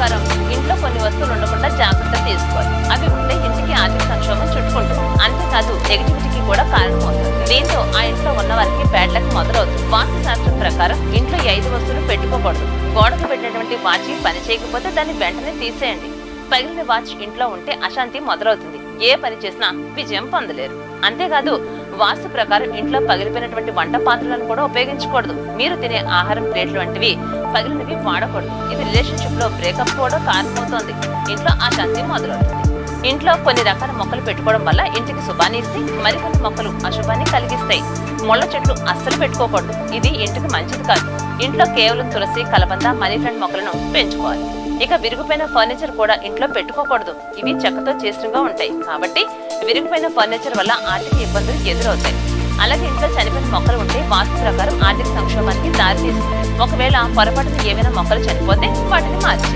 ప్రకారం ఇంట్లో కొన్ని వస్తువులు ఉండకుండా జాగ్రత్తలు తీసుకోవాలి. అవి ఉంటే ఇంటికి ఆర్థిక సంక్షోభం చుట్టుకుంటుంది. అంతేకాదు నెగిటివిటీకి కూడా కారణమవుతుంది. దీంతో ఆ ఇంట్లో ఉన్న వారికి బ్యాడ్ లక్ మొదలవుతుంది. వాస్తు శాస్త్రం ప్రకారం ఇంట్లో ఈ 5 వస్తువులు పెట్టుకోకూడదు. గోడకు పెట్టినటువంటి వాచి పని చేయకపోతే దాన్ని వెంటనే తీసేయండి. పగిలిన వాచ్ ఇంట్లో ఉంటే అశాంతి మొదలవుతుంది. ఏ పని చేసినా విజయం పొందలేరు. అంతేకాదు వాస్తు ప్రకారం ఇంట్లో పగిలిపోయినటువంటి వంట పాత్రలను కూడా ఉపయోగించకూడదు. మీరు తినే ఆహారం ప్లేట్లు వంటివి పగిలినవి వాడకూడదు. ఇది రిలేషన్షిప్ లో బ్రేకప్ కూడా కారణమవుతోంది. ఇంట్లో అశాంతి మొదలవుతుంది. ఇంట్లో కొన్ని రకాల మొక్కలు పెట్టుకోవడం వల్ల ఇంటికి శుభాన్ని ఇస్తే మరికొన్ని మొక్కలు అశుభాన్ని కలిగిస్తాయి. ముళ్ళ చెట్లు అస్సలు పెట్టుకోకూడదు. ఇది ఇంటికి మంచిది కాదు. ఇంట్లో కేవలం తులసి, కలబంద, మనీ ప్లాంట్ మొక్కలను పెంచుకోవాలి. ఇక విరిగిపోయిన ఫర్నిచర్ కూడా ఇంట్లో పెట్టుకోకూడదు. ఇవి చెక్కతో చేసినగా ఉంటాయి కాబట్టి విరిగిపోయిన ఫర్నిచర్ వల్ల ఆర్థిక ఇబ్బందులు ఎదురవుతాయి. అలాగే ఇంట్లో చనిపోయిన మొక్కలు ఉంటే వాస్తు ప్రకారం ఆర్థిక సంక్షోభానికి దారితీస్తుంది. ఒకవేళ పొరపాటున ఏమైనా మొక్కలు చనిపోతే వాటిని మార్చేయాలి.